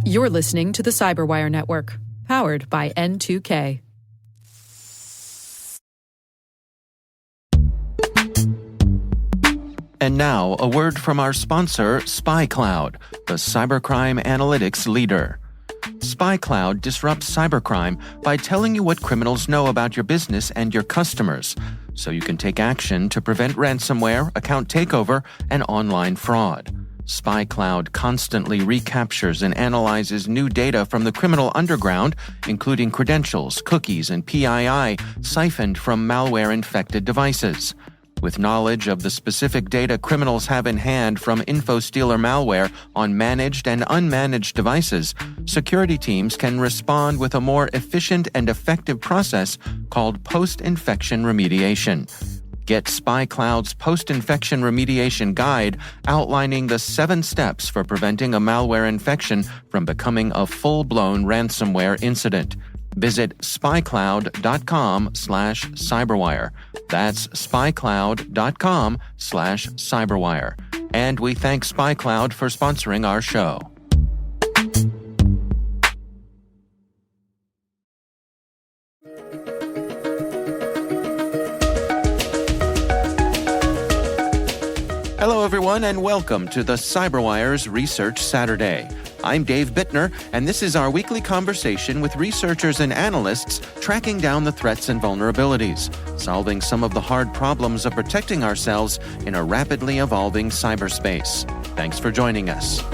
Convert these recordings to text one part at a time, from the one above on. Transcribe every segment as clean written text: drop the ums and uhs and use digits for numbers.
You're listening to the CyberWire Network, powered by N2K. And now, a word from our sponsor, SpyCloud, the cybercrime analytics leader. SpyCloud disrupts cybercrime by telling you what criminals know about your business and your customers, so you can take action to prevent ransomware, account takeover, and online fraud. SpyCloud constantly recaptures and analyzes new data from the criminal underground, including credentials, cookies, and PII siphoned from malware-infected devices. With knowledge of the specific data criminals have in hand from InfoStealer malware on managed and unmanaged devices, security teams can respond with a more efficient and effective process called post-infection remediation. Get SpyCloud's post-infection remediation guide outlining the 7 steps for preventing a malware infection from becoming a full-blown ransomware incident. Visit spycloud.com/cyberwire. That's spycloud.com/cyberwire. And we thank SpyCloud for sponsoring our show. Hello, everyone, and welcome to the CyberWire's Research Saturday. I'm Dave Bittner, and this is our weekly conversation with researchers and analysts tracking down the threats and vulnerabilities, solving some of the hard problems of protecting ourselves in a rapidly evolving cyberspace. Thanks for joining us.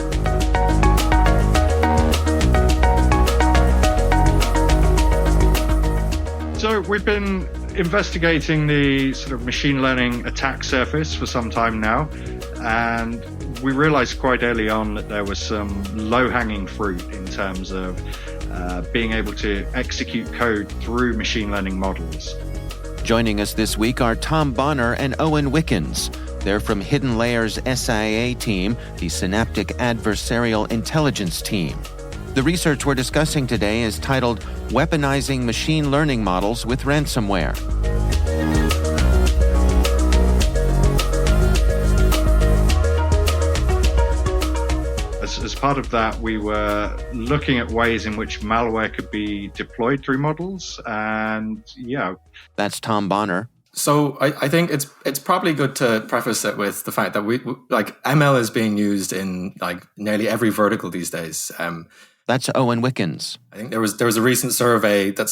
So we've been investigating the sort of machine learning attack surface for some time now, and we realized quite early on that there was some low-hanging fruit in terms of being able to execute code through machine learning models. Joining us this week are Tom Bonner and Eoin Wickens. They're from HiddenLayer's SIA team, the Synaptic Adversarial Intelligence team. The research we're discussing today is titled Weaponizing Machine Learning Models with Ransomware. As part of that, we were looking at ways in which malware could be deployed through models, and That's Tom Bonner. So I think it's probably good to preface it with the fact that we ML is being used in like nearly every vertical these days. That's Eoin Wickens. I think there was a recent survey that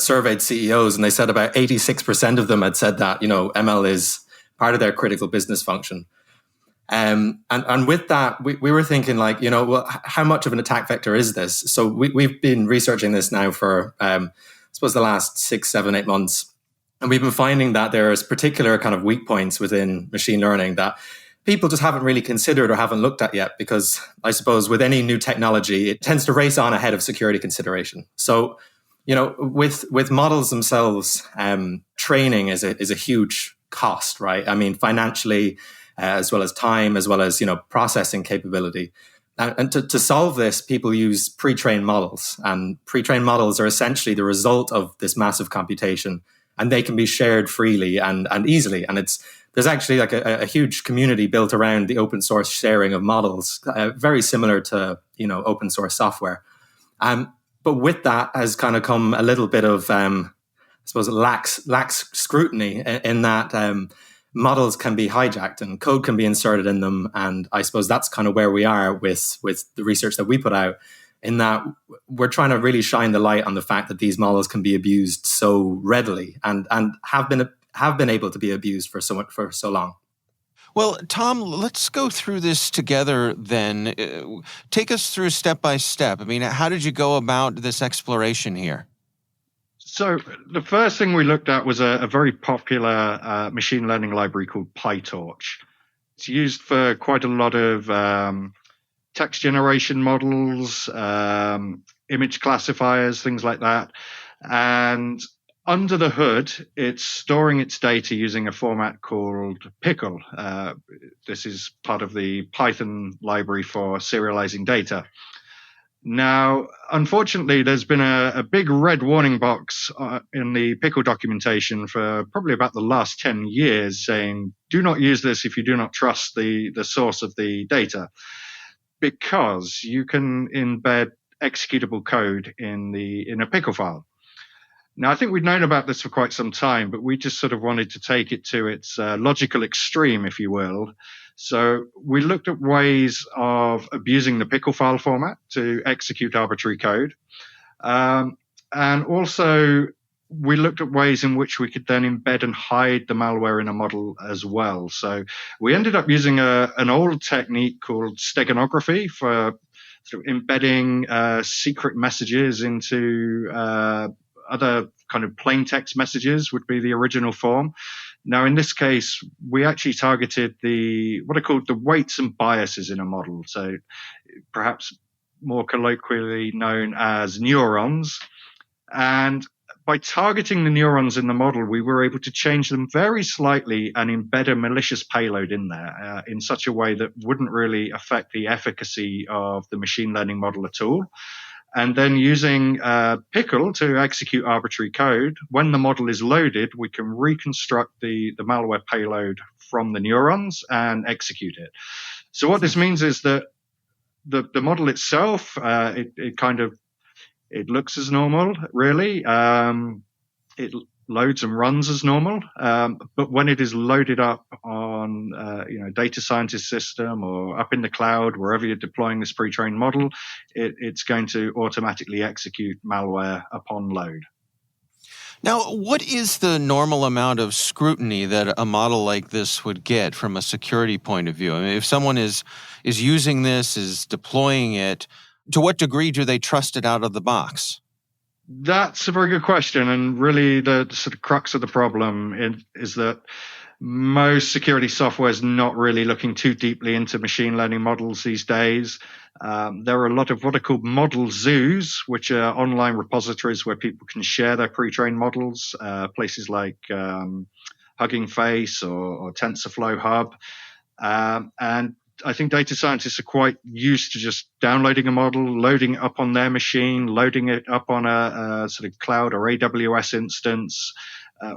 surveyed CEOs, and they said about 86% of them had said that ML is part of their critical business function. And with that, we were thinking how much of an attack vector is this? So we've been researching this now for I suppose the last 6, 7, 8 months, and we've been finding that there's particular kind of weak points within machine learning that people just haven't really considered or haven't looked at yet, because I suppose with any new technology, it tends to race on ahead of security consideration. So, with models themselves, training is a huge cost, right? I mean, financially, as well as time, as well as, processing capability. And to solve this, people use pre-trained models, and pre-trained models are essentially the result of this massive computation, and they can be shared freely and easily. And there's actually like a huge community built around the open source sharing of models, very similar to, open source software. But with that has kind of come a little bit of, I suppose, lax scrutiny in that models can be hijacked and code can be inserted in them. And I suppose that's kind of where we are with the research that we put out, in that we're trying to really shine the light on the fact that these models can be abused so readily and have been able to be abused for so long. Well, Tom, let's go through this together then. Take us through step by step. I mean, how did you go about this exploration here? So the first thing we looked at was a very popular machine learning library called PyTorch. It's used for quite a lot of text generation models, image classifiers, things like that. And under the hood, it's storing its data using a format called Pickle. This is part of the Python library for serializing data. Now, unfortunately, there's been a big red warning box in the Pickle documentation for probably about the last 10 years saying, do not use this if you do not trust the source of the data. because you can embed executable code in a pickle file. Now, I think we'd known about this for quite some time, but we just sort of wanted to take it to its logical extreme, if you will. So we looked at ways of abusing the pickle file format to execute arbitrary code. And also, we looked at ways in which we could then embed and hide the malware in a model as well. So we ended up using an old technique called steganography for sort of embedding secret messages into other kind of plain text messages would be the original form. Now, in this case, we actually targeted what are called the weights and biases in a model. So perhaps more colloquially known as neurons. And by targeting the neurons in the model, we were able to change them very slightly and embed a malicious payload in there in such a way that wouldn't really affect the efficacy of the machine learning model at all. And then using Pickle to execute arbitrary code, when the model is loaded, we can reconstruct the malware payload from the neurons and execute it. So what this means is that the model itself, it looks as normal, really. It loads and runs as normal. But when it is loaded up on a data scientist system or up in the cloud, wherever you're deploying this pre-trained model, it's going to automatically execute malware upon load. Now, what is the normal amount of scrutiny that a model like this would get from a security point of view? I mean, if someone is using this, is deploying it, to what degree do they trust it out of the box? That's a very good question. And really the sort of crux of the problem is that most security software is not really looking too deeply into machine learning models these days. There are a lot of what are called model zoos, which are online repositories where people can share their pre-trained models, places like Hugging Face or TensorFlow Hub. And I think data scientists are quite used to just downloading a model, loading it up on their machine, loading it up on a sort of cloud or AWS instance,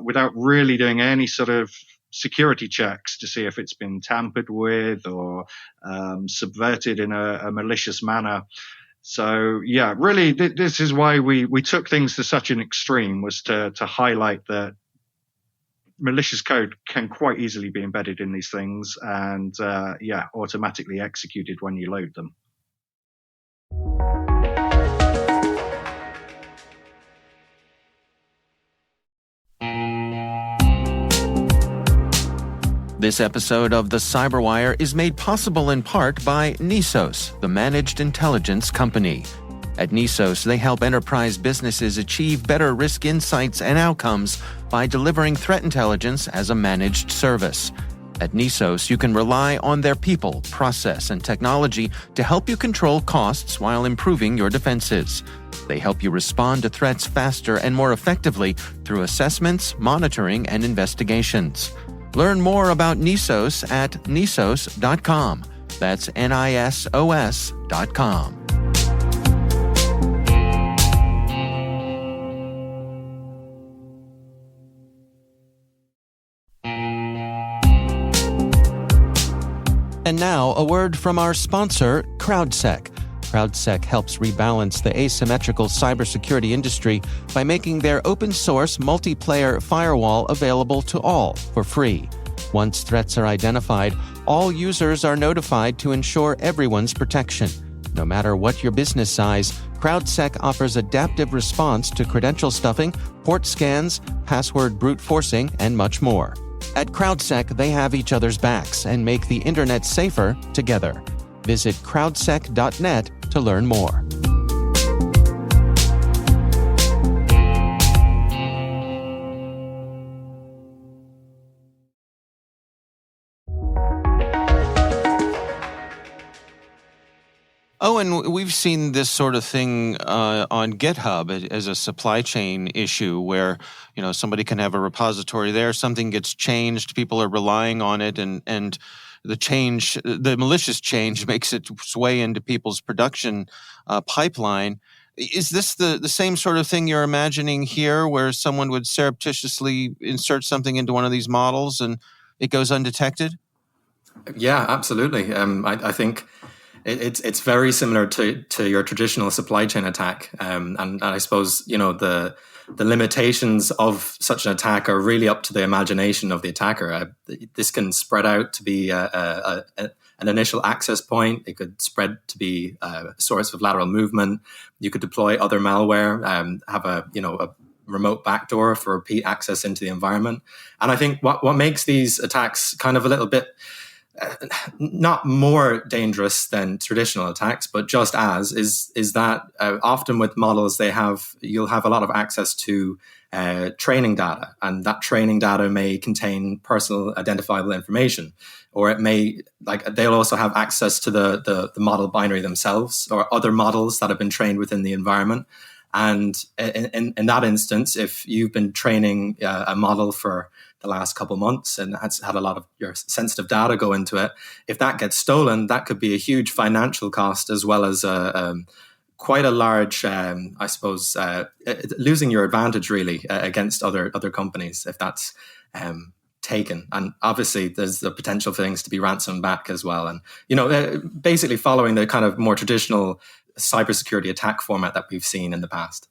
without really doing any sort of security checks to see if it's been tampered with or subverted in a malicious manner. So, yeah, really, this is why we took things to such an extreme, was to highlight that malicious code can quite easily be embedded in these things and, automatically executed when you load them. This episode of The Cyberwire is made possible in part by Nisos, the managed intelligence company. At Nisos, they help enterprise businesses achieve better risk insights and outcomes by delivering threat intelligence as a managed service. At Nisos, you can rely on their people, process, and technology to help you control costs while improving your defenses. They help you respond to threats faster and more effectively through assessments, monitoring, and investigations. Learn more about Nisos at nisos.com. That's NISOS.com. And now, a word from our sponsor, CrowdSec. CrowdSec helps rebalance the asymmetrical cybersecurity industry by making their open-source multiplayer firewall available to all for free. Once threats are identified, all users are notified to ensure everyone's protection. No matter what your business size, CrowdSec offers adaptive response to credential stuffing, port scans, password brute forcing, and much more. At CrowdSec, they have each other's backs and make the internet safer together. Visit crowdsec.net to learn more. Oh, and we've seen this sort of thing on GitHub as a supply chain issue where, somebody can have a repository there, something gets changed, people are relying on it, and the malicious change makes its way into people's production pipeline. Is this the same sort of thing you're imagining here, where someone would surreptitiously insert something into one of these models and it goes undetected? Yeah, absolutely. I think it's very similar to your traditional supply chain attack, and I suppose the limitations of such an attack are really up to the imagination of the attacker. This can spread out to be an initial access point. It could spread to be a source of lateral movement. You could deploy other malware, have a remote backdoor for repeat access into the environment. And I think what makes these attacks kind of a little bit not more dangerous than traditional attacks, but just as is that often with models you'll have a lot of access to training data, and that training data may contain personal identifiable information, or it may they'll also have access to the model binary themselves or other models that have been trained within the environment. And in that instance, if you've been training a model for the last couple of months and has had a lot of your sensitive data go into it, if that gets stolen, that could be a huge financial cost, as well as quite a large, I suppose, losing your advantage really against other companies if that's taken. And obviously, there's the potential for things to be ransomed back as well. And basically following the kind of more traditional cybersecurity attack format that we've seen in the past.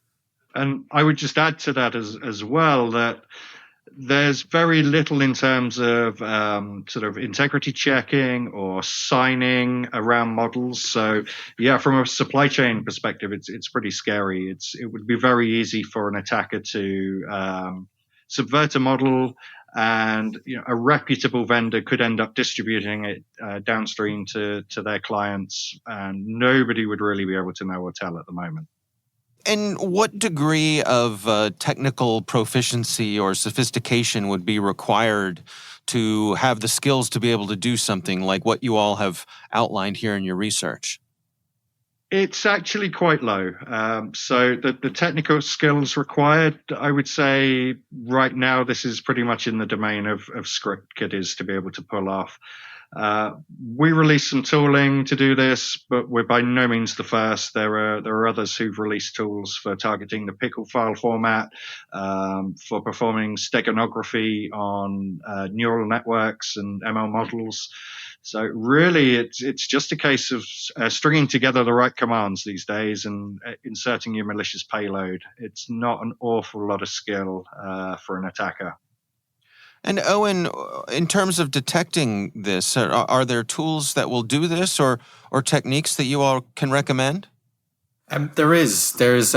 And I would just add to that as well that there's very little in terms of sort of integrity checking or signing around models. So yeah, from a supply chain perspective, it's pretty scary. It would be very easy for an attacker to subvert a model, and a reputable vendor could end up distributing it downstream to their clients, and nobody would really be able to know or tell at the moment. And what degree of technical proficiency or sophistication would be required to have the skills to be able to do something like what you all have outlined here in your research? It's actually quite low. So the technical skills required, I would say right now, this is pretty much in the domain of script kiddies to be able to pull off. We released some tooling to do this, but we're by no means the first. There are others who've released tools for targeting the pickle file format, for performing steganography on neural networks and ML models. So really, it's just a case of stringing together the right commands these days and inserting your malicious payload. It's not an awful lot of skill for an attacker. And Eoin, in terms of detecting this, are there tools that will do this, or techniques that you all can recommend? There is. There's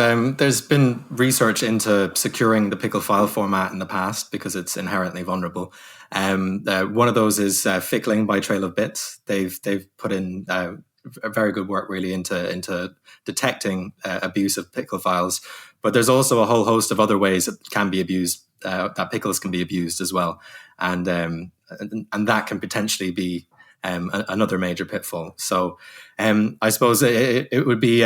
been research into securing the pickle file format in the past because it's inherently vulnerable. One of those is Fickling by Trail of Bits. They've put in very good work really into detecting abuse of pickle files. But there's also a whole host of other ways that can be abused, that pickles can be abused as well, and that can potentially be another major pitfall. So I suppose it would be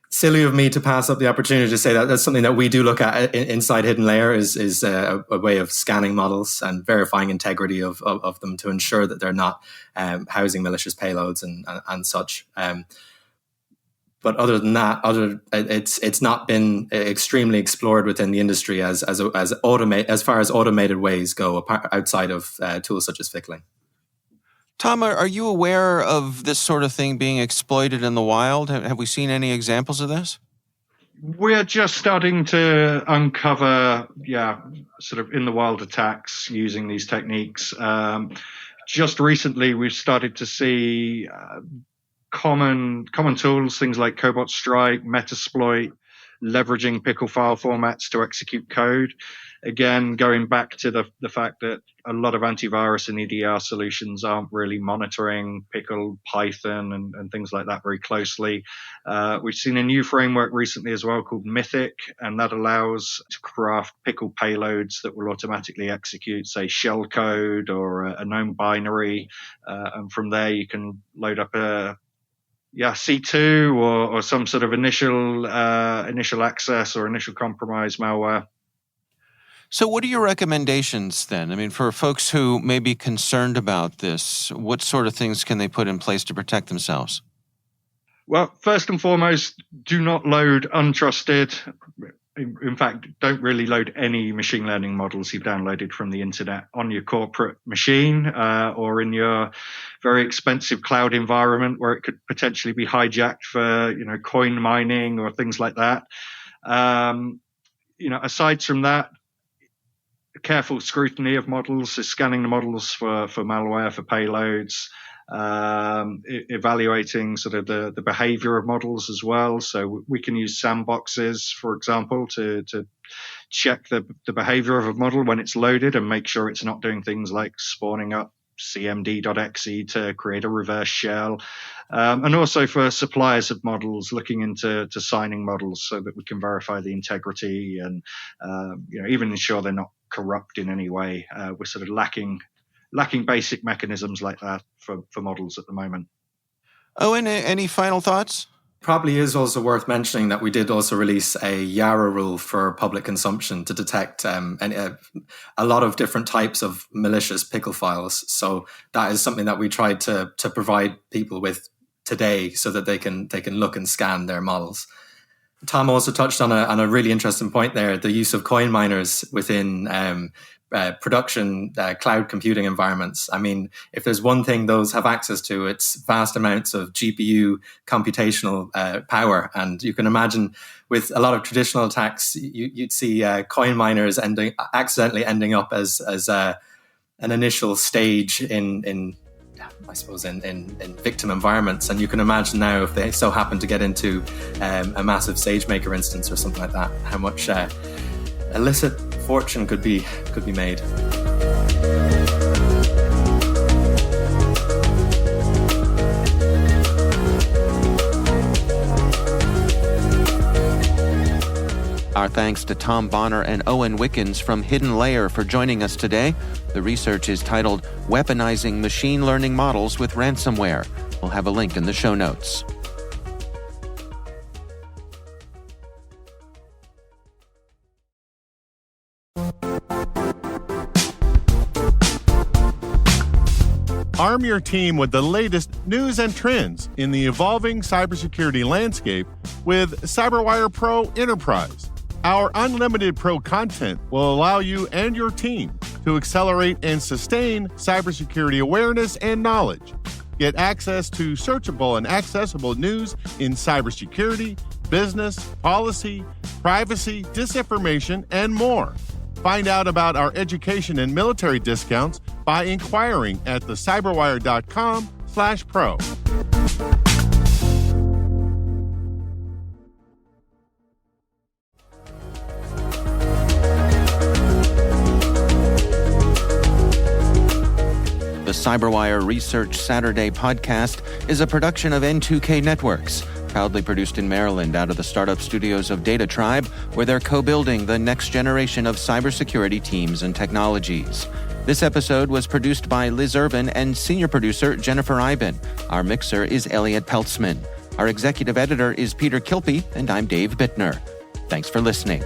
silly of me to pass up the opportunity to say that that's something that we do look at inside HiddenLayer is a way of scanning models and verifying integrity of them to ensure that they're not housing malicious payloads and such. But other than that, it's not been extremely explored within the industry as far as automated ways go, outside of tools such as Fickling. Tom, are you aware of this sort of thing being exploited in the wild? Have we seen any examples of this? We're just starting to uncover, sort of in the wild attacks using these techniques. Just recently, we've started to see common tools, things like Cobalt Strike, Metasploit, leveraging pickle file formats to execute code. Again, going back to the fact that a lot of antivirus and EDR solutions aren't really monitoring pickle, Python, and things like that very closely. We've seen a new framework recently as well called Mythic, and that allows to craft pickle payloads that will automatically execute, say, shell code or a known binary. And from there, you can load up a C2 or some sort of initial access or initial compromise malware. So what are your recommendations then? I mean, for folks who may be concerned about this, what sort of things can they put in place to protect themselves? Well, first and foremost, do not load untrusted, in fact, don't really load any machine learning models you've downloaded from the internet on your corporate machine or in your very expensive cloud environment where it could potentially be hijacked for, coin mining or things like that. Aside from that, careful scrutiny of models, so scanning the models for malware, for payloads, evaluating sort of the behavior of models as well. So we can use sandboxes, for example, to check the behavior of a model when it's loaded and make sure it's not doing things like spawning up cmd.exe to create a reverse shell. And also for suppliers of models, looking into signing models so that we can verify the integrity and even ensure they're not corrupt in any way. We're sort of lacking basic mechanisms like that for models at the moment. Owen, any final thoughts? Probably is also worth mentioning that we did also release a Yara rule for public consumption to detect a lot of different types of malicious pickle files. So that is something that we tried to provide people with today so that they can look and scan their models. Tom also touched on a really interesting point there, the use of coin miners within production cloud computing environments. I mean, if there's one thing those have access to, it's vast amounts of GPU computational power. And you can imagine with a lot of traditional attacks, you'd see coin miners accidentally ending up as an initial stage in victim environments. And you can imagine now if they so happen to get into a massive SageMaker instance or something like that, how much illicit fortune could be made. Our thanks to Tom Bonner and Eoin Wickens from HiddenLayer for joining us today. The research is titled Weaponizing Machine Learning Models with Ransomware. We'll have a link in the show notes. Arm your team with the latest news and trends in the evolving cybersecurity landscape with CyberWire Pro Enterprise. Our unlimited pro content will allow you and your team to accelerate and sustain cybersecurity awareness and knowledge. Get access to searchable and accessible news in cybersecurity, business, policy, privacy, disinformation, and more. Find out about our education and military discounts by inquiring at thecyberwire.com/pro. The CyberWire Research Saturday podcast is a production of N2K Networks, proudly produced in Maryland out of the startup studios of Data Tribe, where they're co-building the next generation of cybersecurity teams and technologies. This episode was produced by Liz Irvin and senior producer Jennifer Iben. Our mixer is Elliot Peltzman. Our executive editor is Peter Kilpie, and I'm Dave Bittner. Thanks for listening.